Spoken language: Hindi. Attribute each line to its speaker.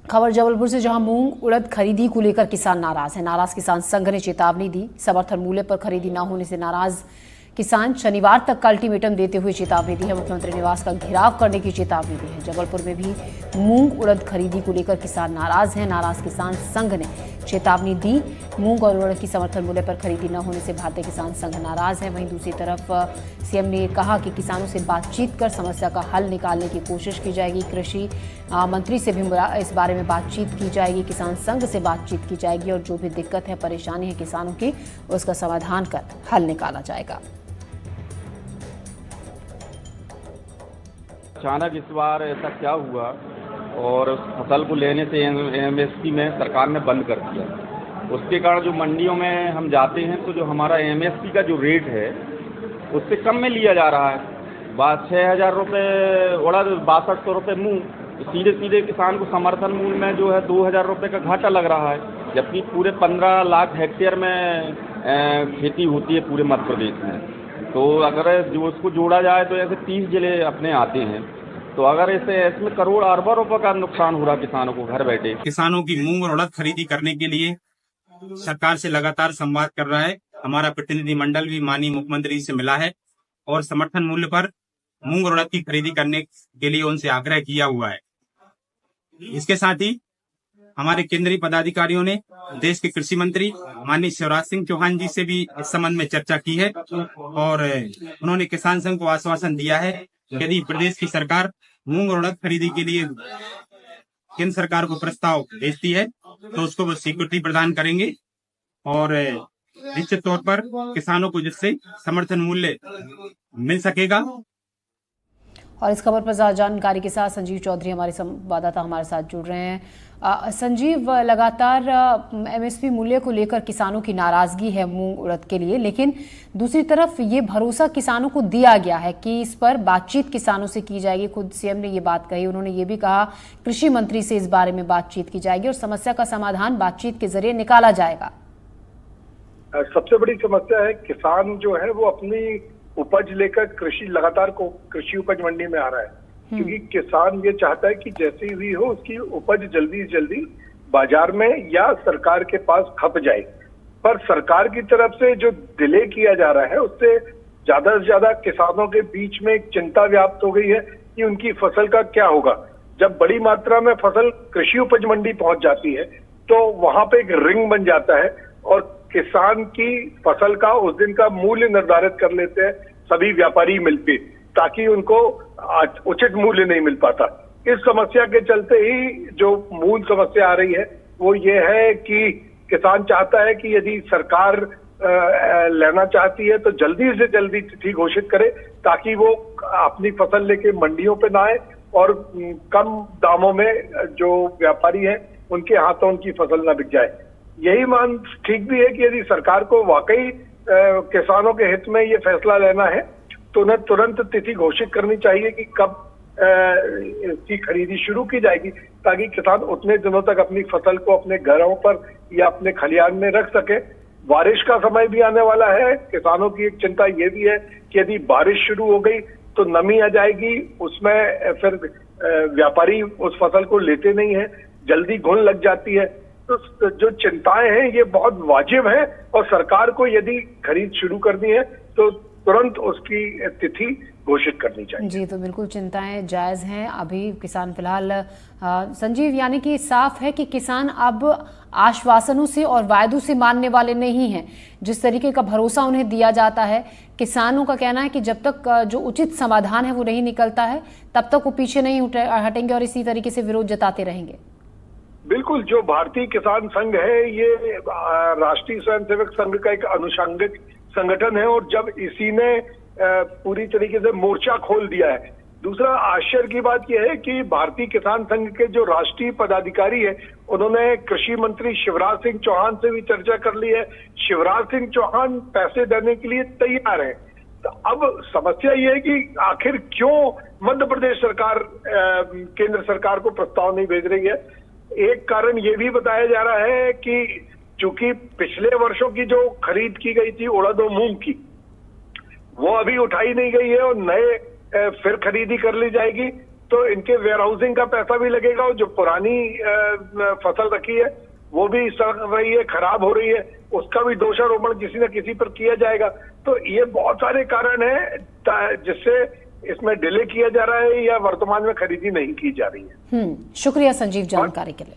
Speaker 1: खबर जबलपुर से, जहां मूंग उड़द खरीदी को लेकर किसान नाराज है। नाराज किसान संघ ने चेतावनी दी। समर्थन मूल्य पर खरीदी न होने से नाराज किसान शनिवार तक का अल्टीमेटम देते हुए चेतावनी दी है। मुख्यमंत्री निवास का घेराव करने की चेतावनी दी है। जबलपुर में भी मूंग उड़द खरीदी को लेकर किसान नाराज हैं। नाराज किसान संघ ने चेतावनी दी। मूंग और उड़द की समर्थन मूल्य पर खरीदी न होने से भारतीय किसान संघ नाराज है। वहीं दूसरी तरफ सीएम ने कहा कि किसानों से बातचीत कर समस्या का हल निकालने की कोशिश की जाएगी। कृषि मंत्री से भी इस बारे में बातचीत की जाएगी। किसान संघ से बातचीत की जाएगी और जो भी दिक्कत है, परेशानी है किसानों की, उसका समाधान कर हल निकाला जाएगा।
Speaker 2: अचानक इस बार ऐसा क्या हुआ और उस फसल को लेने से एमएसपी में सरकार ने बंद कर दिया। उसके कारण जो मंडियों में हम जाते हैं तो जो हमारा एमएसपी का जो रेट है उससे कम में लिया जा रहा है। 6,000 रुपये उड़द, 6200 रुपये मूँग, तो सीधे सीधे किसान को समर्थन मूल्य में जो है 2,000 रुपये का घाटा लग रहा है, जबकि पूरे 15 लाख हेक्टेयर में खेती होती है पूरे मध्य प्रदेश में। तो अगर जो उसको जोड़ा जाए तो ऐसे 30 जिले अपने आते हैं, तो अगर इसमें करोड़ अरबों रुपए का नुकसान हो रहा किसानों को घर बैठे।
Speaker 3: किसानों की मूंग और उड़द खरीदी करने के लिए सरकार से लगातार संवाद कर रहा है। हमारा प्रतिनिधि मंडल भी माननीय मुख्यमंत्री से मिला है और समर्थन मूल्य पर मूंग और उड़द की खरीदी करने के लिए उनसे आग्रह किया हुआ है। इसके साथ ही हमारे केंद्रीय पदाधिकारियों ने देश के कृषि मंत्री माननीय शिवराज सिंह चौहान जी से भी इस संबंध में चर्चा की है और उन्होंने किसान संघ को आश्वासन दिया है कि यदि प्रदेश की सरकार मूंग और उड़द खरीदी के लिए केंद्र सरकार को प्रस्ताव भेजती है तो उसको वो स्वीकृति प्रदान करेंगे और निश्चित तौर पर किसानों को जिससे समर्थन मूल्य मिल सकेगा।
Speaker 1: और इस खबर पर ज्यादा जानकारी के साथ संजीव चौधरी हमारे संवाददाता हमारे साथ जुड़ रहे हैं। संजीव, लगातार एमएसपी मूल्य को लेकर किसानों की नाराजगी है मूंग उड़द के लिए, लेकिन दूसरी तरफ ये भरोसा किसानों को दिया गया है कि इस पर बातचीत किसानों से की जाएगी। खुद सीएम ने ये बात कही। उन्होंने ये भी कहा कृषि मंत्री से इस बारे में बातचीत की जाएगी और समस्या का समाधान बातचीत के जरिए निकाला जाएगा।
Speaker 4: सबसे बड़ी समस्या है किसान जो है वो अपनी उपज लेकर लगातार कृषि उपज मंडी में आ रहा है, क्योंकि किसान ये चाहता है कि जैसे भी हो उसकी उपज जल्दी से जल्दी बाजार में या सरकार के पास खप जाए। पर सरकार की तरफ से जो डिले किया जा रहा है उससे ज्यादा से ज्यादा किसानों के बीच में एक चिंता व्याप्त हो गई है कि उनकी फसल का क्या होगा। जब बड़ी मात्रा में फसल कृषि उपज मंडी पहुंच जाती है तो वहां पे एक रिंग बन जाता है और किसान की फसल का उस दिन का मूल्य निर्धारित कर लेते हैं सभी व्यापारी मिलकर, ताकि उनको उचित मूल्य नहीं मिल पाता। इस समस्या के चलते ही जो मूल समस्या आ रही है वो ये है कि किसान चाहता है कि यदि सरकार लेना चाहती है तो जल्दी से जल्दी तिथि घोषित करे, ताकि वो अपनी फसल लेके मंडियों पे ना आए और कम दामों में जो व्यापारी हैं उनके हाथों उनकी फसल ना बिक जाए। यही मान ठीक भी है कि यदि सरकार को वाकई किसानों के हित में ये फैसला लेना है तो उन्हें तुरंत तिथि घोषित करनी चाहिए कि कब इसकी खरीदी शुरू की जाएगी, ताकि किसान उतने दिनों तक अपनी फसल को अपने घरों पर या अपने खलिहान में रख सके। बारिश का समय भी आने वाला है। किसानों की एक चिंता ये भी है कि यदि बारिश शुरू हो गई तो नमी आ जाएगी, उसमें फिर व्यापारी उस फसल को लेते नहीं है, जल्दी घुन लग जाती है। तो जो चिंताएं हैं ये बहुत वाजिब हैं और सरकार को यदि खरीद शुरू करनी है तो तुरंत उसकी तिथि घोषित करनी चाहिए।
Speaker 1: जी, तो बिल्कुल चिंताएं जायज हैं। अभी किसान फिलहाल संजीव, यानी कि साफ है कि किसान अब आश्वासनों से और वायदों से मानने वाले नहीं हैं। जिस तरीके का भरोसा उन्हें दिया जाता है, किसानों का कहना है कि जब तक जो उचित समाधान है वो नहीं निकलता है तब तक वो पीछे नहीं हटेंगे और इसी तरीके से विरोध जताते रहेंगे।
Speaker 4: बिल्कुल, जो भारतीय किसान संघ है ये राष्ट्रीय स्वयंसेवक संघ का एक अनुषंगिक संगठन है और जब इसी ने पूरी तरीके से मोर्चा खोल दिया है। दूसरा आश्चर्य की बात यह है कि भारतीय किसान संघ के जो राष्ट्रीय पदाधिकारी है उन्होंने कृषि मंत्री शिवराज सिंह चौहान से भी चर्चा कर ली है। शिवराज सिंह चौहान पैसे देने के लिए तैयार है। तो अब समस्या ये है कि आखिर क्यों मध्य प्रदेश सरकार केंद्र सरकार को प्रस्ताव नहीं भेज रही है। एक कारण ये भी बताया जा रहा है कि चूंकि पिछले वर्षों की जो खरीद की गई थी उड़द और मूंग की, वो अभी उठाई नहीं गई है और नए फिर खरीदी कर ली जाएगी। तो इनके वेयर हाउसिंग का पैसा भी लगेगा, और जो पुरानी फसल रखी है वो भी सड़ रही है, खराब हो रही है, उसका भी दोषारोपण किसी न किसी पर किया जाएगा। तो ये बहुत सारे कारण हैं जिससे इसमें डिले किया जा रहा है या वर्तमान में खरीदी नहीं की जा रही है।
Speaker 1: शुक्रिया संजीव जानकारी के लिए।